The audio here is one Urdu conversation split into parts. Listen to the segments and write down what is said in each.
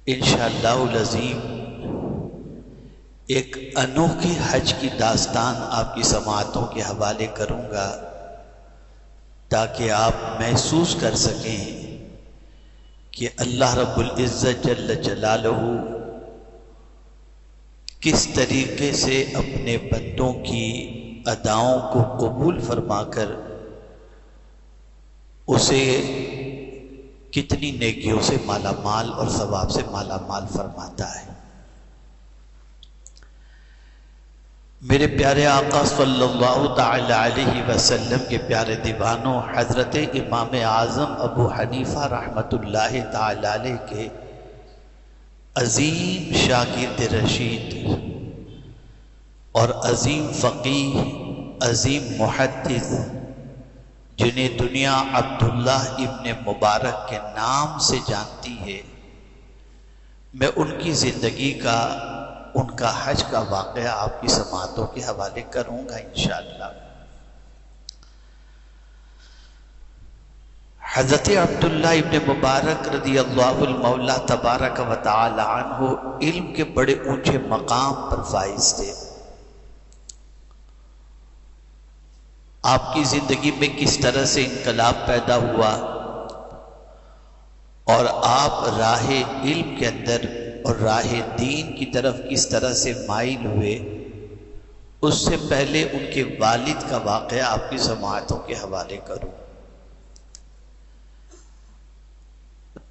انشاءاللہ العظیم ایک انوکھی حج کی داستان آپ کی سماعتوں کے حوالے کروں گا تاکہ آپ محسوس کر سکیں کہ اللہ رب العزت جل جلالہ کس طریقے سے اپنے بندوں کی اداؤں کو قبول فرما کر اسے کتنی نیکیوں سے مالا مال اور ثواب سے مالا مال فرماتا ہے۔ میرے پیارے آقا صلی اللہ تعالی علیہ وسلم کے پیارے دیوانوں، حضرت امام اعظم ابو حنیفہ رحمۃ اللہ تعالی علیہ کے عظیم شاگرد رشید اور عظیم فقیہ، عظیم محدث، جنہیں دنیا عبداللہ ابن مبارک کے نام سے جانتی ہے، میں ان کی زندگی کا، ان کا حج کا واقعہ آپ کی سماعتوں کے حوالے کروں گا انشاءاللہ۔ حضرت عبداللہ ابن مبارک رضی اللہ المولا تبارک و تعالی عنہ علم کے بڑے اونچے مقام پر فائز تھے۔ آپ کی زندگی میں کس طرح سے انقلاب پیدا ہوا اور آپ راہ علم کے اندر اور راہ دین کی طرف کس طرح سے مائل ہوئے، اس سے پہلے ان کے والد کا واقعہ آپ کی سماعتوں کے حوالے کروں۔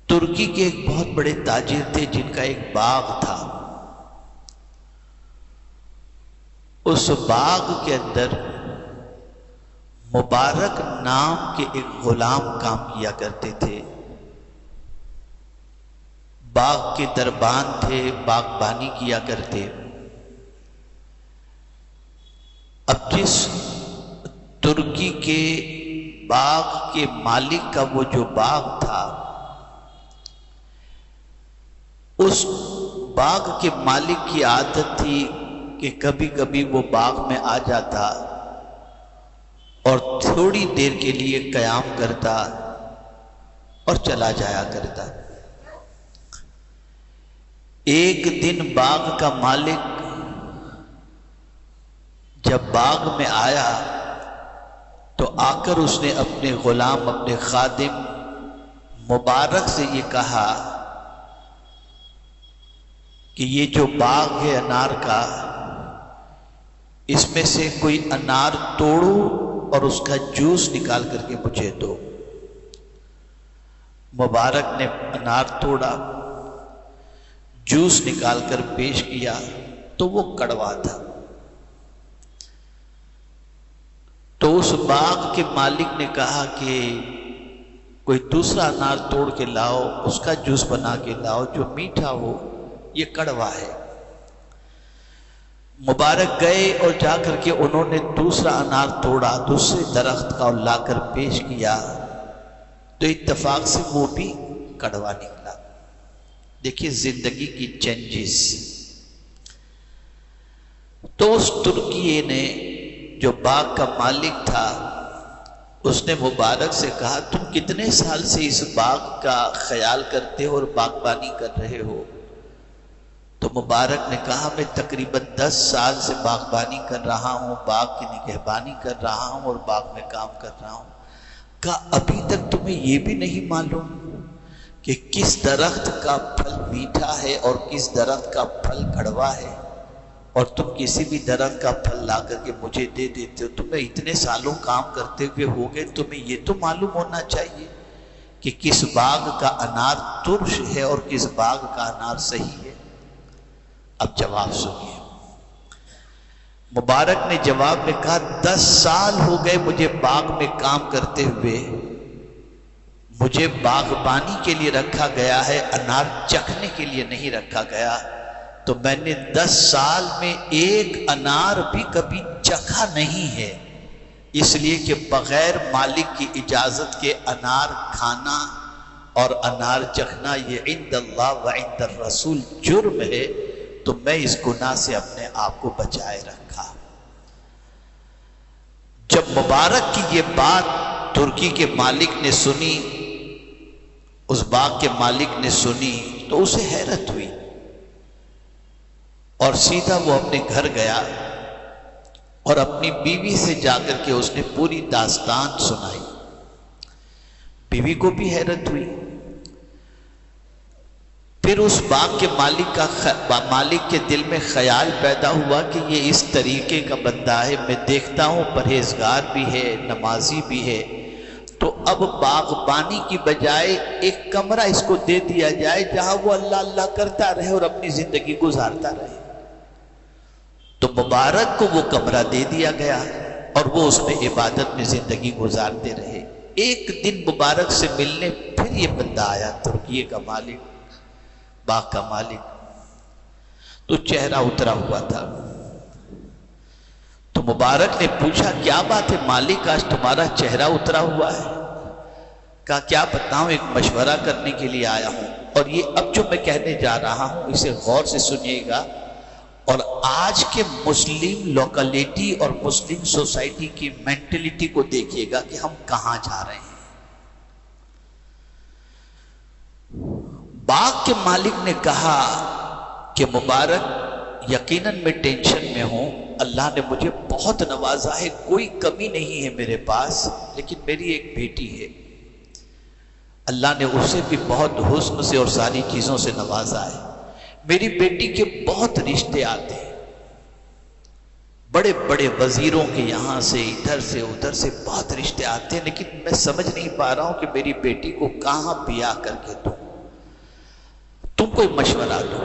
ترکی کے ایک بہت بڑے تاجر تھے جن کا ایک باغ تھا۔ اس باغ کے اندر مبارک نام کے ایک غلام کام کیا کرتے تھے۔ باغ کے دربان تھے، باغبانی کیا کرتے۔ اب جس ترکی کے باغ کے مالک کا وہ جو باغ تھا، اس باغ کے مالک کی عادت تھی کہ کبھی کبھی وہ باغ میں آ جاتا اور تھوڑی دیر کے لیے قیام کرتا اور چلا جایا کرتا۔ ایک دن باغ کا مالک جب باغ میں آیا تو آ کر اس نے اپنے غلام، اپنے خادم مبارک سے یہ کہا کہ یہ جو باغ ہے انار کا، اس میں سے کوئی انار توڑو اور اس کا جوس نکال کر کے مجھے دو۔ مبارک نے انار توڑا، جوس نکال کر پیش کیا تو وہ کڑوا تھا۔ تو اس باغ کے مالک نے کہا کہ کوئی دوسرا انار توڑ کے لاؤ، اس کا جوس بنا کے لاؤ جو میٹھا ہو، یہ کڑوا ہے۔ مبارک گئے اور جا کر کے انہوں نے دوسرا انار توڑا، دوسرے درخت کا، اور لا کر پیش کیا تو اتفاق سے وہ بھی کڑوا نکلا۔ دیکھیے زندگی کی چینجز۔ تو اس ترکی نے جو باغ کا مالک تھا، اس نے مبارک سے کہا تم کتنے سال سے اس باغ کا خیال کرتے ہو اور باغبانی کر رہے ہو؟ تو مبارک نے کہا میں تقریباً 10 سال سے باغبانی کر رہا ہوں، باغ کی نگہبانی کر رہا ہوں اور باغ میں کام کر رہا ہوں۔ کہا ابھی تک تمہیں یہ بھی نہیں معلوم کہ کس درخت کا پھل میٹھا ہے اور کس درخت کا پھل کڑوا ہے؟ اور تم کسی بھی درخت کا پھل لا کر کے مجھے دے دیتے ہو۔ تمہیں اتنے سالوں کام کرتے ہوئے ہو گئے، تمہیں یہ تو معلوم ہونا چاہیے کہ کس باغ کا انار ترش ہے اور کس باغ کا انار صحیح ہے۔ اب جواب سنیے۔ مبارک نے جواب میں کہا 10 سال ہو گئے مجھے باغ میں کام کرتے ہوئے، مجھے باغبانی کے لیے رکھا گیا ہے، انار چکھنے کے لیے نہیں رکھا گیا۔ تو میں نے 10 سال میں ایک انار بھی کبھی چکھا نہیں ہے، اس لیے کہ بغیر مالک کی اجازت کے انار کھانا اور انار چکھنا یہ عند اللہ و عند الرسول جرم ہے، تو میں اس گناہ سے اپنے آپ کو بچائے رکھا۔ جب مبارک کی یہ بات ترکی کے مالک نے سنی، اس باغ کے مالک نے سنی تو اسے حیرت ہوئی اور سیدھا وہ اپنے گھر گیا اور اپنی بیوی سے جا کر کے اس نے پوری داستان سنائی. بیوی کو بھی حیرت ہوئی. پھر اس باغ کے مالک کے دل میں خیال پیدا ہوا کہ یہ اس طریقے کا بندہ ہے، میں دیکھتا ہوں پرہیزگار بھی ہے، نمازی بھی ہے، تو اب باغبانی کی بجائے ایک کمرہ اس کو دے دیا جائے جہاں وہ اللہ اللہ کرتا رہے اور اپنی زندگی گزارتا رہے. تو مبارک کو وہ کمرہ دے دیا گیا اور وہ اس میں عبادت میں زندگی گزارتے رہے. ایک دن مبارک سے ملنے پھر یہ بندہ آیا، ترکیے کا مالک، باغ کا مالک. تو چہرہ اترا ہوا تھا. تو مبارک نے پوچھا کیا بات ہے مالک، آج تمہارا چہرہ اترا ہوا ہے؟ کہا کیا بتاؤں، ایک مشورہ کرنے کے لیے آیا ہوں، اور یہ اب جو میں کہنے جا رہا ہوں اسے غور سے سنیے گا، اور آج کے مسلم لوکیلٹی اور مسلم سوسائٹی کی مینٹلٹی کو دیکھیے گا کہ ہم کہاں جا رہے ہیں. باغ کے مالک نے کہا کہ مبارک یقیناً میں ٹینشن میں ہوں، اللہ نے مجھے بہت نوازا ہے، کوئی کمی نہیں ہے میرے پاس، لیکن میری ایک بیٹی ہے، اللہ نے اسے بھی بہت حسن سے اور ساری چیزوں سے نوازا ہے. میری بیٹی کے بہت رشتے آتے ہیں، بڑے بڑے وزیروں کے یہاں سے ادھر سے ادھر سے بہت رشتے آتے ہیں، لیکن میں سمجھ نہیں پا رہا ہوں کہ میری بیٹی کو کہاں بیاہ کر کے دوں، تم کوئی مشورہ دو.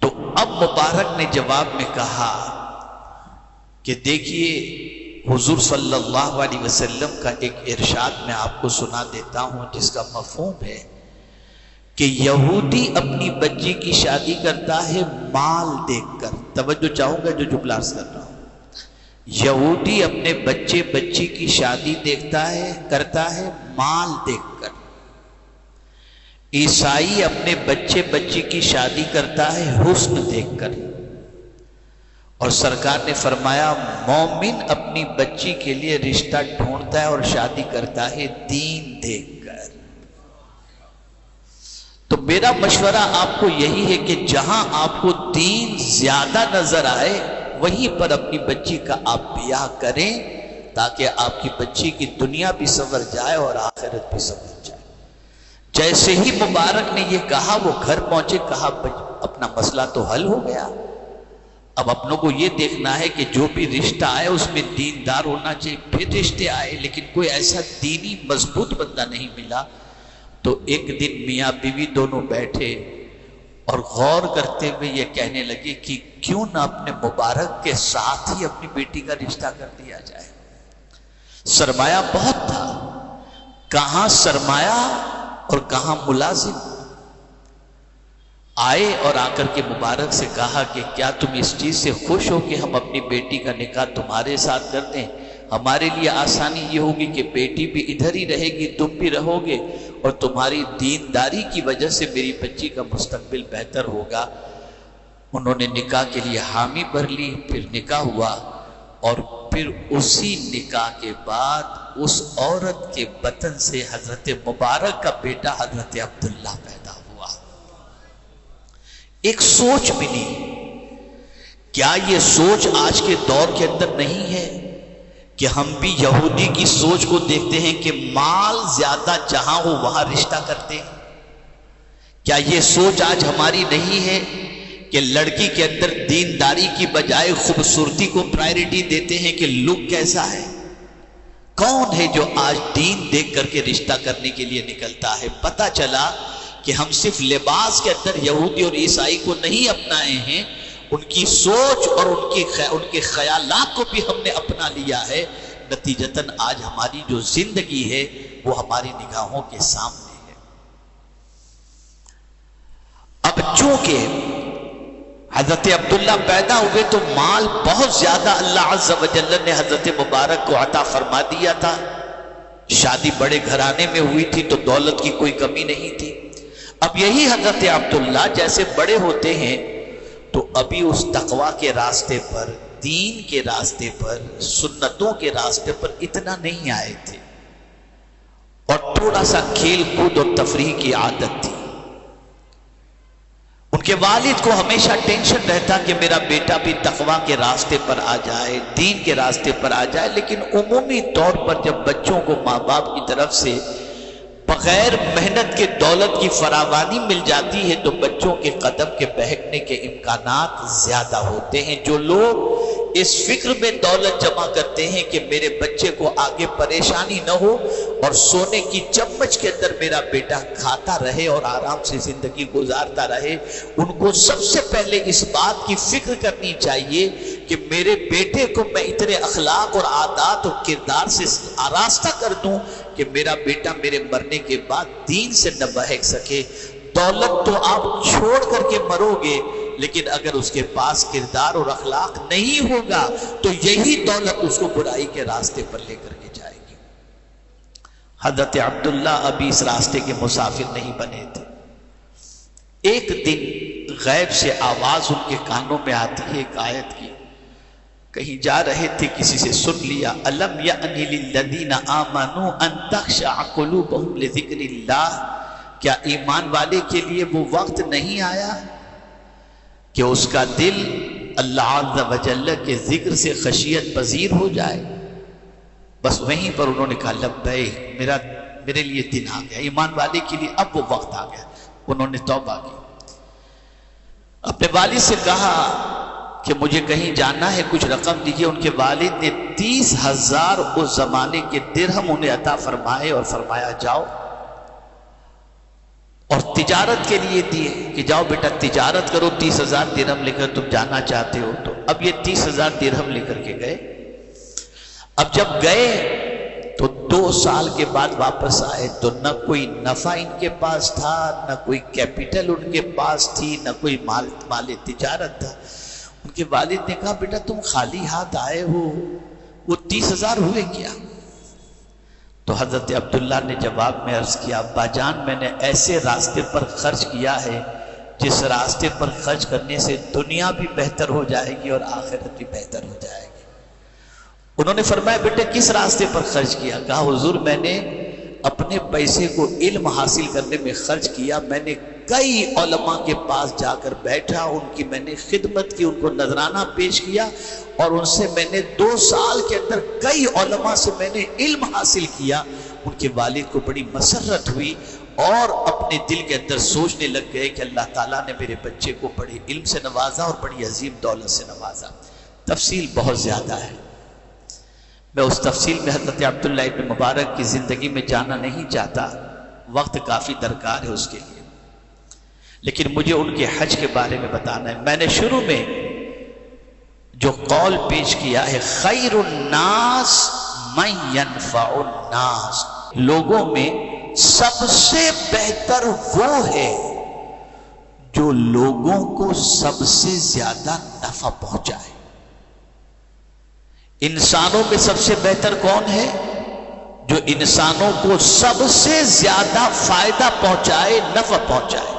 تو اب مبارک نے جواب میں کہا کہ دیکھیے حضور صلی اللہ علیہ وسلم کا ایک ارشاد میں آپ کو سنا دیتا ہوں جس کا مفہوم ہے کہ یہودی اپنی بچی کی شادی کرتا ہے مال دیکھ کر. توجہ چاہوں گا جو جملہ عرض کر رہا ہوں. یہودی اپنے بچی کی شادی کرتا ہے مال دیکھ کر. عیسائی اپنے بچی کی شادی کرتا ہے حسن دیکھ کر. اور سرکار نے فرمایا مومن اپنی بچی کے لیے رشتہ ڈھونڈتا ہے اور شادی کرتا ہے دین دیکھ کر. تو میرا مشورہ آپ کو یہی ہے کہ جہاں آپ کو دین زیادہ نظر آئے وہیں پر اپنی بچی کا آپ بیاہ کریں تاکہ آپ کی بچی کی دنیا بھی سنور جائے اور آخرت بھی سنور جائے. جیسے ہی مبارک نے یہ کہا وہ گھر پہنچے، کہا اپنا مسئلہ تو حل ہو گیا، اب اپنوں کو یہ دیکھنا ہے کہ جو بھی رشتہ آئے اس میں دیندار ہونا چاہیے. پھر رشتے آئے لیکن کوئی ایسا دینی مضبوط بندہ نہیں ملا. تو ایک دن میاں بیوی دونوں بیٹھے اور غور کرتے ہوئے یہ کہنے لگے کہ کیوں نہ اپنے مبارک کے ساتھ ہی اپنی بیٹی کا رشتہ کر دیا جائے. سرمایہ بہت تھا، کہاں سرمایہ اور کہاں ملازم. آئے اور آ کر کے مبارک سے کہا کہ کیا تم اس چیز سے خوش ہو کہ ہم اپنی بیٹی کا نکاح تمہارے ساتھ کر دیں؟ ہمارے لیے آسانی یہ ہوگی کہ بیٹی بھی ادھر ہی رہے گی، تم بھی رہو گے، اور تمہاری دینداری کی وجہ سے میری بچی کا مستقبل بہتر ہوگا. انہوں نے نکاح کے لیے حامی بھر لی. پھر نکاح ہوا اور پھر اسی نکاح کے بعد اس عورت کے بطن سے حضرت مبارک کا بیٹا حضرت عبداللہ پیدا ہوا. ایک سوچ ملی. کیا یہ سوچ آج کے دور کے اندر نہیں ہے کہ ہم بھی یہودی کی سوچ کو دیکھتے ہیں کہ مال زیادہ جہاں ہو وہاں رشتہ کرتے ہیں؟ کیا یہ سوچ آج ہماری نہیں ہے کہ لڑکی کے اندر دینداری کی بجائے خوبصورتی کو پرائرٹی دیتے ہیں کہ لک کیسا ہے؟ کون ہے جو آج دین دیکھ کر کے رشتہ کرنے کے لیے نکلتا ہے؟ پتہ چلا کہ ہم صرف لباس کے اندر یہودی اور عیسائی کو نہیں اپنائے ہیں، ان کی سوچ اور ان کے خیالات کو بھی ہم نے اپنا لیا ہے. نتیجتاً آج ہماری جو زندگی ہے وہ ہماری نگاہوں کے سامنے ہے. اب چونکہ حضرت عبداللہ پیدا ہوئے تو مال بہت زیادہ اللہ عز و جل نے حضرت مبارک کو عطا فرما دیا تھا. شادی بڑے گھرانے میں ہوئی تھی تو دولت کی کوئی کمی نہیں تھی. اب یہی حضرت عبداللہ جیسے بڑے ہوتے ہیں تو ابھی اس تقویٰ کے راستے پر، دین کے راستے پر، سنتوں کے راستے پر اتنا نہیں آئے تھے، اور تھوڑا سا کھیل کود اور تفریح کی عادت تھی. ان کے والد کو ہمیشہ ٹینشن رہتا کہ میرا بیٹا بھی تقویٰ کے راستے پر آ جائے، دین کے راستے پر آ جائے، لیکن عمومی طور پر جب بچوں کو ماں باپ کی طرف سے بغیر محنت کے دولت کی فراوانی مل جاتی ہے تو بچوں کے قدم کے بہکنے کے امکانات زیادہ ہوتے ہیں۔ جو لوگ اس فکر میں دولت جمع کرتے ہیں کہ میرے بچے کو آگے پریشانی نہ ہو اور سونے کی چمچ کے اندر میرا بیٹا کھاتا رہے اور آرام سے زندگی گزارتا رہے، ان کو سب سے پہلے اس بات کی فکر کرنی چاہیے کہ میرے بیٹے کو میں اتنے اخلاق اور عادات اور کردار سے آراستہ کر دوں کہ میرا بیٹا میرے مرنے کے بعد دین سے نہ بہک سکے۔ دولت تو آپ چھوڑ کر کے مرو گے، لیکن اگر اس کے پاس کردار اور اخلاق نہیں ہوگا تو یہی دولت اس کو برائی کے راستے پر لے کر کے جائے گی۔ حضرت عبداللہ ابھی اس راستے کے مسافر نہیں بنے تھے۔ ایک دن غیب سے آواز ان کے کانوں میں آتی ہے ایک آیت کی، کہیں جا رہے تھے کسی سے سن لیا، الم یأن للذین آمنوا ان تخشع قلوبہم لذکر اللہ، کیا ایمان والے کے لیے وہ وقت نہیں آیا کہ اس کا دل اللہ عز و جل کے ذکر سے خشیت پذیر ہو جائے؟ بس وہیں پر انہوں نے کہا لبیک، میرے لیے دن آ گیا، ایمان والے کے لیے اب وہ وقت آ گیا۔ انہوں نے توبہ کی، اپنے والد سے کہا کہ مجھے کہیں جانا ہے، کچھ رقم دیجیے۔ ان کے والد نے 30,000 اس زمانے کے درہم انہیں عطا فرمائے اور فرمایا جاؤ، اور تجارت کے لیے دیے کہ جاؤ بیٹا تجارت کرو، 30,000 درہم لے کر تم جانا چاہتے ہو تو۔ اب یہ 30,000 درہم لے کر کے گئے۔ اب جب گئے تو 2 سال کے بعد واپس آئے تو نہ کوئی نفع ان کے پاس تھا، نہ کوئی کیپٹل ان کے پاس تھی، نہ کوئی مال تجارت تھا۔ ان کے والد نے کہا بیٹا تم خالی ہاتھ آئے ہو، وہ 30,000 ہوئے کیا؟ تو حضرت عبداللہ نے جواب میں عرض کیا، ابا جان میں نے ایسے راستے پر خرچ کیا ہے جس راستے پر خرچ کرنے سے دنیا بھی بہتر ہو جائے گی اور آخرت بھی بہتر ہو جائے گی۔ انہوں نے فرمایا بیٹے کس راستے پر خرچ کیا؟ کہا حضور میں نے اپنے پیسے کو علم حاصل کرنے میں خرچ کیا، میں نے کئی علماء کے پاس جا کر بیٹھا، ان کی میں نے خدمت کی، ان کو نذرانہ پیش کیا، اور ان سے میں نے 2 سال کے اندر کئی علماء سے میں نے علم حاصل کیا۔ ان کے والد کو بڑی مسرت ہوئی اور اپنے دل کے اندر سوچنے لگ گئے کہ اللہ تعالیٰ نے میرے بچے کو بڑے علم سے نوازا اور بڑی عظیم دولت سے نوازا۔ تفصیل بہت زیادہ ہے، میں اس تفصیل میں حضرت عبداللہ ابن مبارک کی زندگی میں جانا نہیں چاہتا، وقت کافی درکار ہے اس کے لیے، لیکن مجھے ان کے حج کے بارے میں بتانا ہے۔ میں نے شروع میں جو قول پیش کیا ہے، خیر الناس من ینفع الناس، لوگوں میں سب سے بہتر وہ ہے جو لوگوں کو سب سے زیادہ نفع پہنچائے۔ انسانوں میں سب سے بہتر کون ہے؟ جو انسانوں کو سب سے زیادہ فائدہ پہنچائے، نفع پہنچائے۔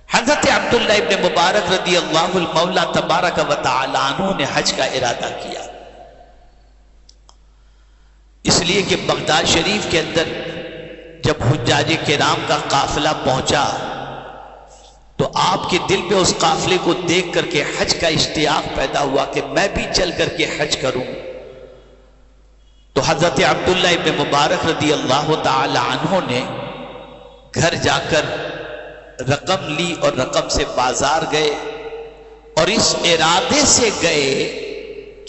حضرت عبداللہ ابن مبارک رضی اللہ المولا تبارک و تعالی عنہ نے حج کا ارادہ کیا، اس لیے کہ بغداد شریف کے اندر جب حجاج کرام کا قافلہ پہنچا تو آپ کے دل میں اس قافلے کو دیکھ کر کے حج کا اشتیاق پیدا ہوا کہ میں بھی چل کر کے حج کروں۔ تو حضرت عبداللہ ابن مبارک رضی اللہ تعالی عنہ نے گھر جا کر رقم لی اور رقم سے بازار گئے، اور اس ارادے سے گئے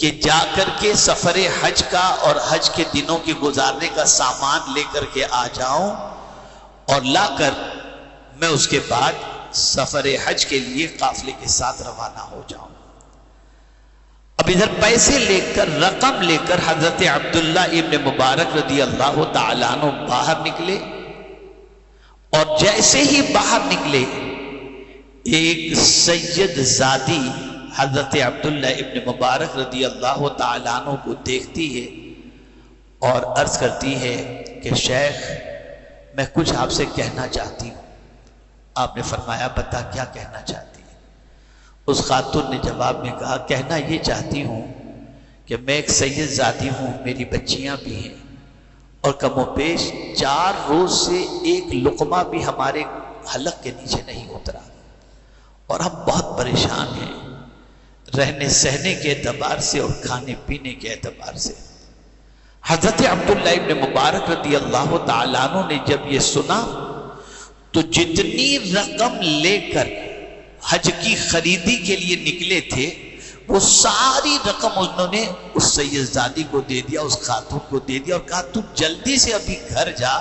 کہ جا کر کے سفر حج کا اور حج کے دنوں کے گزارنے کا سامان لے کر کے آ جاؤں، اور لا کر میں اس کے بعد سفر حج کے لیے قافلے کے ساتھ روانہ ہو جاؤں۔ اب ادھر پیسے لے کر رقم لے کر حضرت عبداللہ ابن مبارک رضی اللہ تعالیٰ عنہ باہر نکلے، اور جیسے ہی باہر نکلے ایک سید زادی حضرت عبداللہ ابن مبارک رضی اللہ تعالیٰ عنہ کو دیکھتی ہے اور عرض کرتی ہے کہ شیخ میں کچھ آپ سے کہنا چاہتی ہوں۔ آپ نے فرمایا بتا کیا کہنا چاہتی ہے؟ اس خاتون نے جواب میں کہا کہنا یہ چاہتی ہوں کہ میں ایک سید زادی ہوں، میری بچیاں بھی ہیں، اور کم و بیش 4 روز سے ایک لقمہ بھی ہمارے حلق کے نیچے نہیں اترا، اور ہم بہت پریشان ہیں رہنے سہنے کے اعتبار سے اور کھانے پینے کے اعتبار سے۔ حضرت عبداللہ ابن مبارک رضی اللہ تعالیٰ عنہ نے جب یہ سنا تو جتنی رقم لے کر حج کی خریدی کے لیے نکلے تھے وہ ساری رقم انہوں نے اس سیدزادی کو دے دیا، اس خاتون کو دے دیا، اور کہا تو جلدی سے ابھی گھر جا،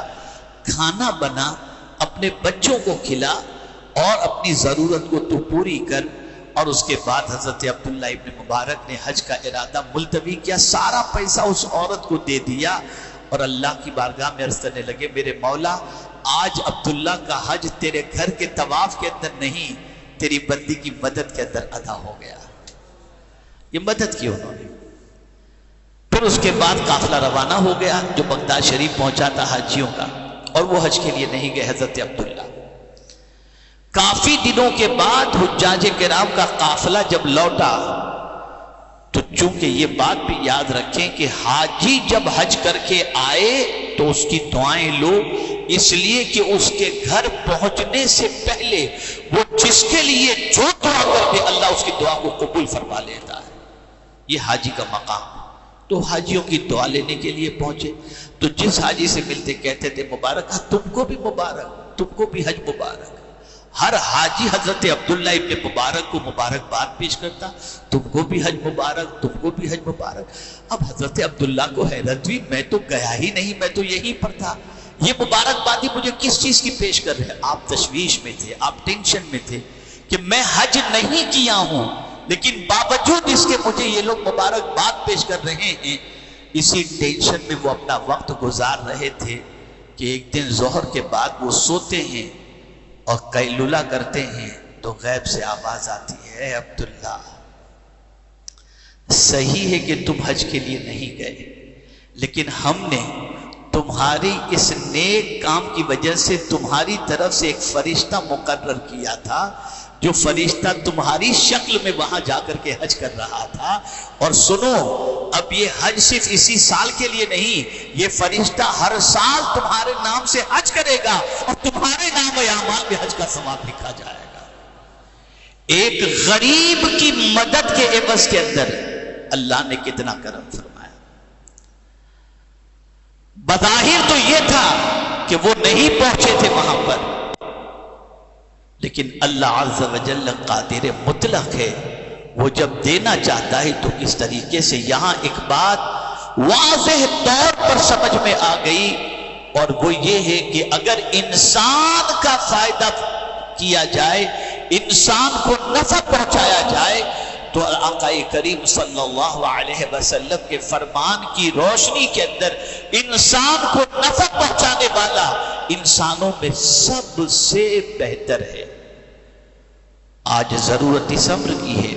کھانا بنا، اپنے بچوں کو کھلا اور اپنی ضرورت کو تو پوری کر۔ اور اس کے بعد حضرت عبداللہ ابن مبارک نے حج کا ارادہ ملتوی کیا، سارا پیسہ اس عورت کو دے دیا اور اللہ کی بارگاہ میں عرض کرنے لگے میرے مولا آج عبداللہ کا حج تیرے گھر کے طواف کے اندر نہیں، تیری بندی کی مدد کے اندر ادا ہو گیا۔ یہ مدد کی انہوں نے۔ پھر اس کے بعد قافلہ روانہ ہو گیا جو بغداد شریف پہنچا تھا حاجیوں کا، اور وہ حج کے لیے نہیں گئے حضرت عبداللہ۔ کافی دنوں کے بعد حجاج کرام کا قافلہ جب لوٹا تو چونکہ یہ بات بھی یاد رکھیں کہ حاجی جب حج کر کے آئے تو اس کی دعائیں لو، اس لیے کہ اس کے گھر پہنچنے سے پہلے وہ جس کے لیے جو دعا کر دے اللہ اس کی دعا کو قبول فرما لیتا ہے۔ یہ حاجی کا مقام ہے۔ تو حاجیوں کی دعا لینے کے لیے پہنچے تو جس حاجی سے ملتے کہتے تھے مبارک، تم کو بھی مبارک، تم کو بھی حج مبارک۔ ہر حاجی حضرت عبداللہ ابن مبارک کو مبارکباد پیش کرتا، تم کو بھی حج مبارک، تم کو بھی حج مبارک۔ اب حضرت عبداللہ کو حیرت ہوئی، میں تو گیا ہی نہیں، میں تو یہیں پر تھا، یہ مبارکبادی مجھے کس چیز کی پیش کر رہے ہیں؟ آپ تشویش میں تھے، آپ ٹینشن میں تھے کہ میں حج نہیں کیا ہوں، لیکن باوجود اس کے مجھے یہ لوگ مبارکباد پیش کر رہے ہیں۔ اسی ٹینشن میں وہ اپنا وقت گزار رہے تھے کہ ایک دن ظہر کے بعد وہ سوتے ہیں اور قیلولہ کرتے ہیں تو غیب سے آواز آتی ہے، اے عبداللہ صحیح ہے کہ تم حج کے لیے نہیں گئے، لیکن ہم نے تمہاری اس نیک کام کی وجہ سے تمہاری طرف سے ایک فرشتہ مقرر کیا تھا، جو فرشتہ تمہاری شکل میں وہاں جا کر کے حج کر رہا تھا۔ اور سنو اب یہ حج صرف اسی سال کے لیے نہیں، یہ فرشتہ ہر سال تمہارے نام سے حج کرے گا اور تمہارے نام اعمال میں حج کا ثواب لکھا جائے گا۔ ایک غریب کی مدد کے عوض کے اندر اللہ نے کتنا کرم فرمایا۔ بظاہر تو یہ تھا کہ وہ نہیں پہنچے تھے وہاں پر، لیکن اللہ عز و جل قادر مطلق ہے، وہ جب دینا چاہتا ہے تو اس طریقے سے۔ یہاں ایک بات واضح طور پر سمجھ میں آ گئی، اور وہ یہ ہے کہ اگر انسان کا فائدہ کیا جائے، انسان کو نفع پہنچایا جائے، تو آقا کریم صلی اللہ علیہ وسلم کے فرمان کی روشنی کے اندر انسان کو نفع پہنچانے والا انسانوں میں سب سے بہتر ہے۔ آج ضرورت اس امر کی ہے،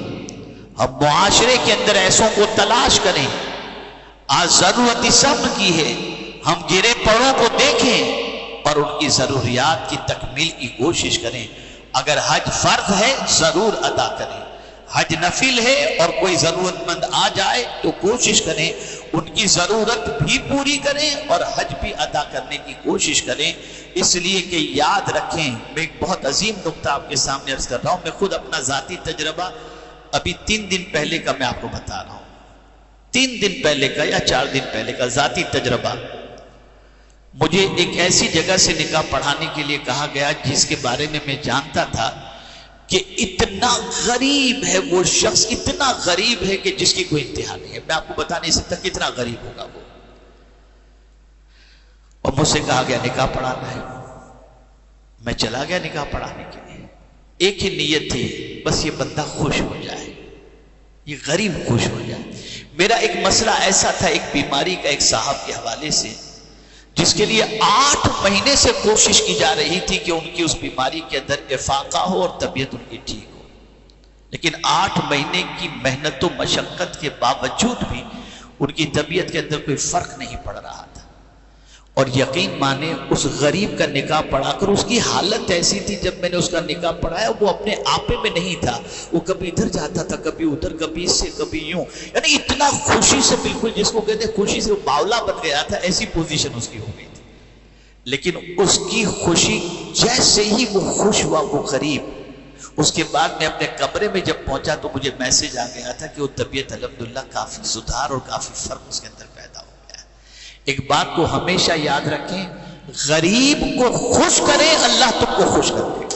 ہم معاشرے کے اندر ایسوں کو تلاش کریں۔ آج ضرورت اس امر کی ہے، ہم گرے پڑوں کو دیکھیں اور ان کی ضروریات کی تکمیل کی کوشش کریں۔ اگر حج فرض ہے ضرور ادا کریں، حج نفل ہے اور کوئی ضرورت مند آ جائے تو کوشش کریں ان کی ضرورت بھی پوری کریں اور حج بھی ادا کرنے کی کوشش کریں۔ اس لیے کہ یاد رکھیں، میں ایک بہت عظیم نقطہ آپ کے سامنے عرض کر رہا ہوں، میں خود اپنا ذاتی تجربہ ابھی 3 دن پہلے کا میں آپ کو بتا رہا ہوں، 3 دن پہلے کا یا 4 دن پہلے کا ذاتی تجربہ۔ مجھے ایک ایسی جگہ سے نکاح پڑھانے کے لیے کہا گیا جس کے بارے میں میں جانتا تھا کہ اتنا غریب ہے وہ شخص، اتنا غریب ہے کہ جس کی کوئی انتہا نہیں ہے، میں آپ کو بتا نہیں سکتا کتنا غریب ہوگا وہ۔ اور مجھ سے کہا گیا نکاح پڑھانا ہے، میں چلا گیا نکاح پڑھانے کے لیے۔ ایک ہی نیت تھی، بس یہ بندہ خوش ہو جائے، یہ غریب خوش ہو جائے۔ میرا ایک مسئلہ ایسا تھا، ایک بیماری کا ایک صاحب کے حوالے سے، جس کے لیے 8 مہینے سے کوشش کی جا رہی تھی کہ ان کی اس بیماری کے اندر افاقہ ہو اور طبیعت ان کی ٹھیک ہو، لیکن 8 مہینے کی محنت و مشقت کے باوجود بھی ان کی طبیعت کے اندر کوئی فرق نہیں پڑ رہا تھا۔ اور یقین مانے اس غریب کا نکاح پڑھا کر اس کی حالت ایسی تھی، جب میں نے اس کا نکاح پڑھایا وہ اپنے آپے میں نہیں تھا، وہ کبھی ادھر جاتا تھا، کبھی ادھر، کبھی اس سے کبھی یوں، یعنی اتنا خوشی سے، بالکل جس کو کہتے ہیں خوشی سے وہ باولا بن گیا تھا، ایسی پوزیشن اس کی ہو گئی تھی۔ لیکن اس کی خوشی، جیسے ہی وہ خوش ہوا وہ غریب، اس کے بعد میں اپنے کمرے میں جب پہنچا تو مجھے میسج آ گیا تھا کہ وہ طبیعت الحمدللہ کافی سدھار اور کافی فرق اس کے اندر پیدا ہو گیا. ایک بات کو ہمیشہ یاد رکھیں، غریب کو خوش کریں اللہ تم کو خوش کر دے.